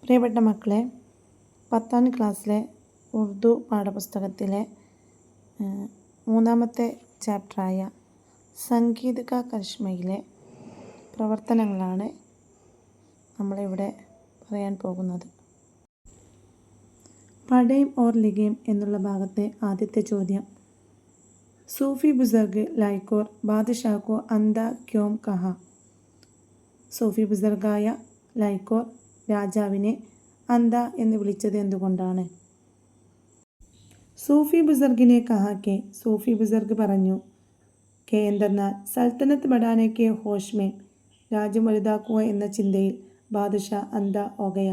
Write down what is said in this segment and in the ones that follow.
പ്രിയപ്പെട്ട മക്കളെ, 10ാം ക്ലാസ്സിലെ ഉറുദു പാഠപുസ്തകത്തിലെ 3ാമത്തെ ചാപ്റ്ററായ സംഗീത് കാ കരിഷ്മയിലെ പ്രവർത്തനങ്ങളാണ് നമ്മളിവിടെ പറയാൻ പോകുന്നത്. പഠേം ഓർ ലിഖേം എന്നുള്ള ഭാഗത്തെ ആദ്യത്തെ ചോദ്യം, സൂഫി ബുസർഗ് ലൈക്കോർ ബാദ്ഷാക്കോ അന്ത ക്യോം കഹ. സൂഫി ബുസർഗായ ലൈക്കോർ രാജാവിനെ അന്ത എന്ന് വിളിച്ചത് എന്തുകൊണ്ടാണ്? സൂഫി ബുസർഗിനെ കഹാക്കെ, സൂഫി ബുസർഗ് പറഞ്ഞു, കെ എന്തെന്നാൽ സൽത്തനത്ത് ബഡാനയ്ക്ക് ഹോഷ്മേ, രാജ്യം വലുതാക്കുക എന്ന ചിന്തയിൽ ബാദ്ഷാ അന്ത ഓകയ,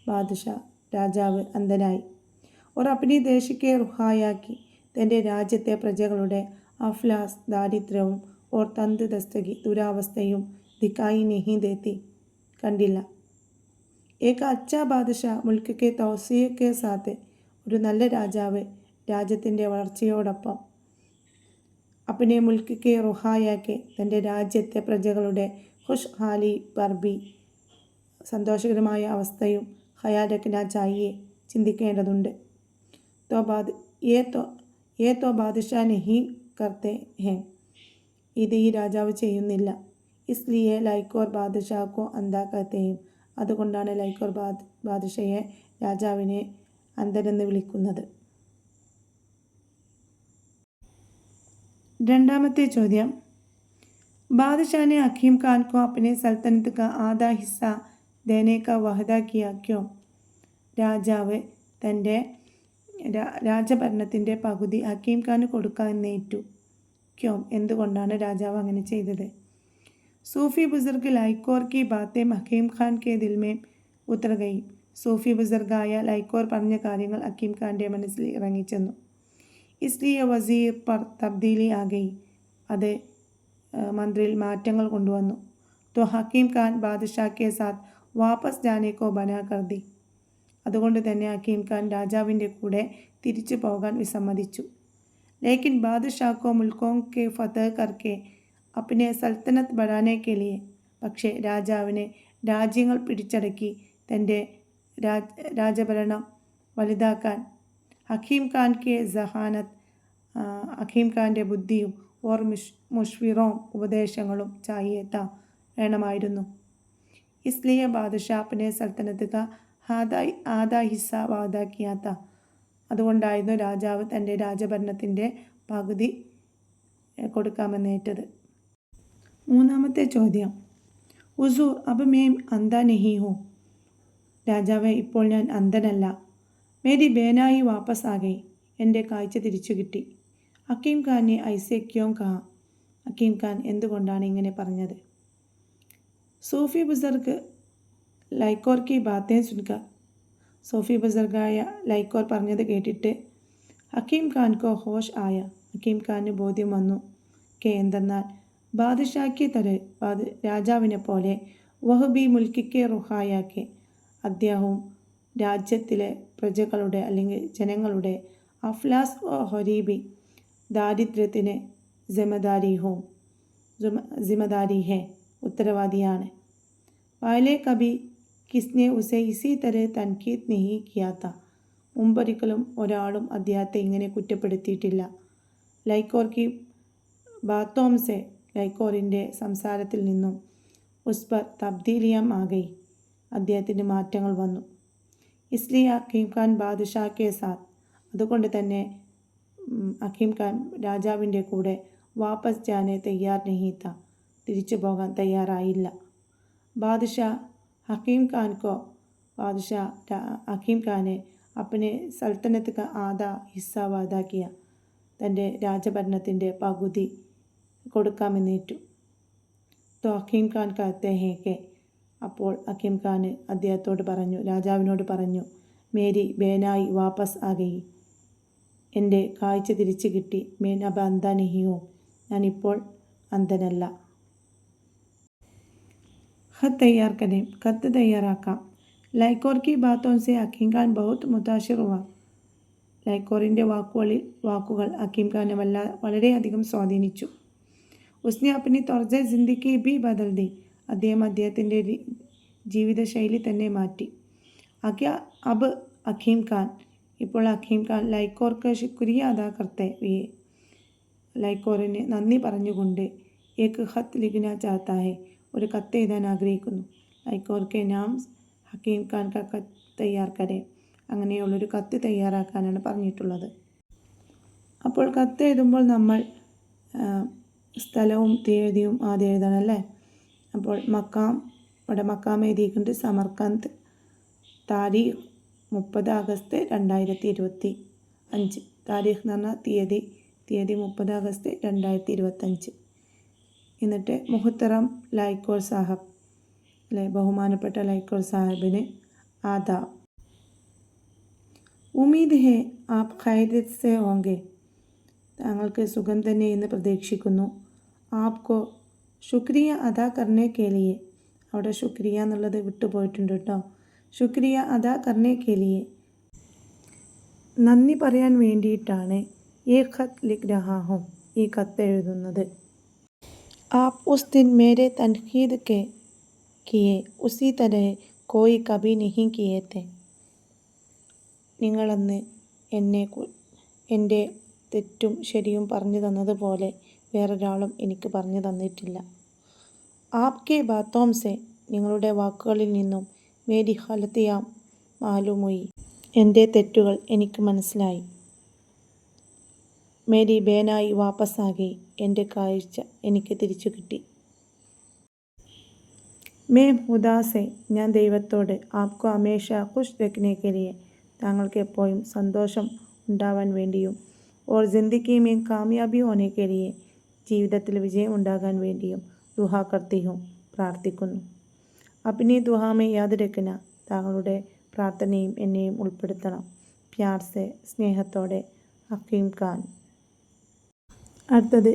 ബാദ്ഷാ രാജാവ് അന്ധനായി. ഓർ അപ്നി ദേശിക്കെ റുഹായാക്കി, തൻ്റെ രാജ്യത്തെ പ്രജകളുടെ അഫ്ലാസ് ദാരിദ്ര്യവും ഓർ തന്ത് ദസ്തകി ദുരാവസ്ഥയും ദിക്കായി നെഹി ദേത്തി കണ്ടില്ല. ഏക അച്ഛാ ബാദ്ഷാ മുൽക്ക് കെ തൗസിയക്കെ സാത്ത്, ഒരു നല്ല രാജാവ് രാജ്യത്തിൻ്റെ വളർച്ചയോടൊപ്പം അപ്നെ മുൽക്ക് കെ റുഹായാക്കെ, തൻ്റെ രാജ്യത്തെ പ്രജകളുടെ ഖുഷ് ഹാലി പർബി സന്തോഷകരമായ അവസ്ഥയും ഖയാൽ രഖ്ന ചാഹിയെ ചിന്തിക്കേണ്ടതുണ്ട്. തോ ബാദ്ഷാ നെഹി കർത്തെ ഹെ, ഇത് ഈ രാജാവ് ചെയ്യുന്നില്ല. ഇസ്ലിയെ ലൈക്കോർ ബാദ്ഷാക്കോ അന്ത കഹത്തെ, അതുകൊണ്ടാണ് ലൈക്കോർ ബാദ്ഷയെ രാജാവിനെ അന്ധനെന്ന് വിളിക്കുന്നത്. 2ാമത്തെ ചോദ്യം, ബാദ്ഷാനെ ഹക്കീം ഖാൻ കോ അപ്നെ സൽത്തനത്ത് കാ ആധാ ഹിസ്സ ദേനെ കാ വഅദ കിയ ക്യോം. രാജാവ് തൻ്റെ രാജഭരണത്തിൻ്റെ പകുതി ഹക്കീം ഖാന് കൊടുക്കാനേറ്റു. ക്യോം, എന്തുകൊണ്ടാണ് രാജാവ് അങ്ങനെ ചെയ്തത്? സൂഫി ബുസർഗ് ലൈക്കോർ കി ബാത്തേം ഹക്കീം ഖാൻ കെ ദിൽ മേ ഉത്തർ ഗയി. സൂഫി ബുസർഗായ ലൈക്കോർ പറഞ്ഞ കാര്യങ്ങൾ ഹക്കീം ഖാൻ്റെ മനസ്സിൽ ഇറങ്ങിച്ചെന്നു. ഇസ്ലിയെ വസീർ പർ തബ്ദീലി ആ ഗയി, അത് മന്ത്രിയിൽ മാറ്റങ്ങൾ കൊണ്ടുവന്നു. തോ ഹക്കീം ഖാൻ ബാദ്ഷാ കെ സാത്ത് വാപസ് ജാനെ കോ ബനാ കർ ദി, അതുകൊണ്ട് തന്നെ ഹക്കീം ഖാൻ രാജാവിൻ്റെ കൂടെ തിരിച്ചു പോകാൻ വിസമ്മതിച്ചു. ലേക്കിൻ ബാദ്ഷാ കോ മുൽക്കോ കെ ഫതഹ് കർക്കെ അപ്നെ സൽത്തനത്ത് ബഡാനെ കെ ലിയെ, പക്ഷേ രാജാവിന് രാജ്യങ്ങൾ പിടിച്ചടക്കി തൻ്റെ രാജഭരണം വലുതാക്കാൻ ഹക്കീം ഖാൻ കെ ജഹാനത്ത്, ഹക്കീം ഖാൻ്റെ ബുദ്ധിയും ഓർ മുഷ്വിറോം ഉപദേശങ്ങളും ചാഹിയേത്ത വേണമായിരുന്നു. ഇസ്ലിയെ ബാദ്ഷാ അപ്നെ സൽത്തനത്ത് കാ ആധാ ഹിസ്സ വാദ കിയാത്ത, അതുകൊണ്ടായിരുന്നു രാജാവ് തൻ്റെ രാജഭരണത്തിൻ്റെ പകുതി കൊടുക്കാമെന്നേറ്റത്. 3ാമത്തെ ചോദ്യം, ഹുസൂർ അബ് മേം അന്ധ നഹി ഹൂ. രാജാവേ, ഇപ്പോൾ ഞാൻ അന്ധനല്ല. മേരി ബേനായി വാപ്പസ് ആ ഗയി, എൻ്റെ കാഴ്ച തിരിച്ചു കിട്ടി. ഹക്കീം ഖാനെ ഐസെ ക്യോം കഹ, ഹക്കീം ഖാൻ എന്തുകൊണ്ടാണ് ഇങ്ങനെ പറഞ്ഞത്? സൂഫി ബുസർഗ് ലൈക്കോർ കി ബാത്തേ സുൻകർ, സൂഫി ബുസർഗായ ലൈക്കോർ പറഞ്ഞത് കേട്ടിട്ട് ഹക്കീം ഖാൻ കോ ഹോഷ് ആയ, ഹക്കീം ഖാന് ബോധ്യം വന്നു. കെ എന്തെന്നാൽ ബാദ്ഷാക്കി തരെ, രാജാവിനെ പോലെ വഹ് ബി മുൽക്കിക്കെ റുഹായാക്കെ, അദ്ദേഹവും രാജ്യത്തിലെ പ്രജകളുടെ അല്ലെങ്കിൽ ജനങ്ങളുടെ അഫ്ലാസ് ഹൊരീബി ദാരിദ്ര്യത്തിന് ജിമ്മദാരി ഹെ, ഉത്തരവാദിയാണ്. പഹലെ കബി കിസ്നെ ഉസെ ഇസി തരഹ് തൻകീദ് നഹി കിയാത്ത, മുമ്പൊരിക്കലും ഒരാളും അദ്ദേഹത്തെ ഇങ്ങനെ കുറ്റപ്പെടുത്തിയിട്ടില്ല. ലൈക്കോർ കി ബാത്തോം സെ, ലൈക്കോറിൻ്റെ സംസാരത്തിൽ നിന്നും ഉസ് പർ തബ്ദീലിയം ആ ഗയി, അദ്ദേഹത്തിന് മാറ്റങ്ങൾ വന്നു. ഇസ്ലിയെ ഹക്കീം ഖാൻ ബാദ്ഷാ കെ സാത്ത്, അതുകൊണ്ട് തന്നെ ഹക്കീം ഖാൻ രാജാവിൻ്റെ കൂടെ വാപ്പസ് ജാനെ തയ്യാർ നഹീത്ത, തിരിച്ചു പോകാൻ തയ്യാറായില്ല. ബാദ്ഷാ ഹക്കീം ഖാൻ കോ, ബാദ്ഷാ ഹക്കീം ഖാനെ അപ്നെ സൽത്തനത്ത് കാ ആധാ ഹിസ്സ വാദ കിയ, തൻ്റെ രാജഭരണത്തിൻ്റെ പകുതി കൊടുക്കാമെന്നേറ്റു. തോ ഹക്കീം ഖാൻ കഹത്തെ ഹെ കെ, അപ്പോൾ ഹക്കീം ഖാൻ അദ്ദേഹത്തോട് പറഞ്ഞു, രാജാവിനോട് പറഞ്ഞു, മേരി ബേനായി വാപ്പസ് ആ ഗയി, എൻ്റെ കാഴ്ച തിരിച്ചു കിട്ടി. മേൻ അബ് അന്ധ നഹി ഹൂ, ഞാനിപ്പോൾ അന്ധനല്ല. ഖത്ത് തയ്യാർ കരേം, കത്ത് തയ്യാറാക്കാം. ലൈക്കോർ കി ബാത്തോം സെ ഹക്കീം ഖാൻ ബഹുത് മുതാശിർ ഹുവ. ലൈക്കോറിൻ്റെ വാക്കുകൾ ഹക്കീം ഖാനെ വളരെയധികം സ്വാധീനിച്ചു. ഉസ്നെ അപ്നി തർജ ജിന്ദഗി ബി ബദൽ ദി, അദ്ദേഹത്തിൻ്റെ ജീവിതശൈലി തന്നെ മാറ്റി. आज्ञा अब हकीम खान ഇപ്പോൾ ഹക്കീം ഖാൻ ലൈക്കോർക്ക് ശുക്രിയ അദാ കർത്തെ വിയെ ലൈക്കോറിന് നന്ദി പറഞ്ഞുകൊണ്ട് ഏക് ഖത്ത് ലിഖ്ന ചാഹത്താ ഹെ ഒരു കത്ത് എഴുതാൻ ആഗ്രഹിക്കുന്നു. ലൈക്കോർക്ക് നാം ഹക്കീം ഖാൻ ക കത്ത് തയ്യാർ കരെ അങ്ങനെയുള്ളൊരു കത്ത് തയ്യാറാക്കാനാണ് പറഞ്ഞിട്ടുള്ളത്. അപ്പോൾ കത്ത് എഴുതുമ്പോൾ നമ്മൾ സ്ഥലവും തീയതിയും ആദ്യം എഴുതണം അല്ലേ. അപ്പോൾ മക്കാം ഇവിടെ മക്കാം എഴുതിയിട്ടുണ്ട് സമർക്കന്ത്, താരീഖ് 30 ആഗസ്റ്റ് 2025. താരീഖ് എന്ന് പറഞ്ഞാൽ തീയതി 30 ആഗസ്റ്റ് 2025. എന്നിട്ട് മുഹത്തറം ലൈക്കോർ സാഹബ് അല്ലെ, ബഹുമാനപ്പെട്ട ലൈക്കോർ സാഹിബിന് ആദാബ്. ഉമീദ് ഹെ ആപ് ഖൈരിയത്ത് സെ ഹോങ്കെ താങ്കൾക്ക് സുഖം തന്നെ എന്ന് പ്രതീക്ഷിക്കുന്നു. ആപ്കോ ശുക്രിയ അദാ കർണേ കെ ലിയെ അവിടെ ശുക്രിയ എന്നുള്ളത് വിട്ടുപോയിട്ടുണ്ട് കേട്ടോ. ശുക്രിയ അദാ കർണേ കെ ലിയെ നന്ദി പറയാൻ വേണ്ടിയിട്ടാണ് ഈ ഖത്ത് ലിഖ് രഹാ ഹൂം ഈ കത്ത് എഴുതുന്നത്. ആപ് ഉസ് ദിൻ മേരെ തൻഖീദ് കെ കിയെ ഉസി തരഹ് കോയി കബി നഹീ കിയെ തെ നിങ്ങളന്ന് എൻ്റെ തെറ്റും ശരിയും പറഞ്ഞു തന്നതുപോലെ വേറൊരാളും എനിക്ക് പറഞ്ഞു തന്നിട്ടില്ല. ആപ്കെ ബാത്തോം സെ നിങ്ങളുടെ വാക്കുകളിൽ നിന്നും മേരി ഖലത്തിയാം മാലൂമുയി എൻ്റെ തെറ്റുകൾ എനിക്ക് മനസ്സിലായി. മേരി ബേനായി വാപ്പസ് ആകി എൻ്റെ കാഴ്ച എനിക്ക് തിരിച്ചു കിട്ടി. മേം ഹുദാസെ ഞാൻ ദൈവത്തോട് ആപ്കോ ഹമേഷ ഖുഷ് രഖ്നെ കെ ലിയെ താങ്കൾക്ക് എപ്പോഴും സന്തോഷം ഉണ്ടാവാൻ വേണ്ടിയും ഓർ ജിന്ദഗി മേ കാമയാബി ഹോനെ കെ ലിയെ ജീവിതത്തിൽ വിജയം ഉണ്ടാകാൻ വേണ്ടിയും ദുഹാ കർത്തി ഹൂം പ്രാർത്ഥിക്കുന്നു. അപ്നി ദുഹാ മേ യാദ് രഖ്ന താങ്കളുടെ പ്രാർത്ഥനയും എന്നെയും ഉൾപ്പെടുത്തണം. പ്യാർ സെ സ്നേഹത്തോടെ ഹക്കീം ഖാൻ. അടുത്തത്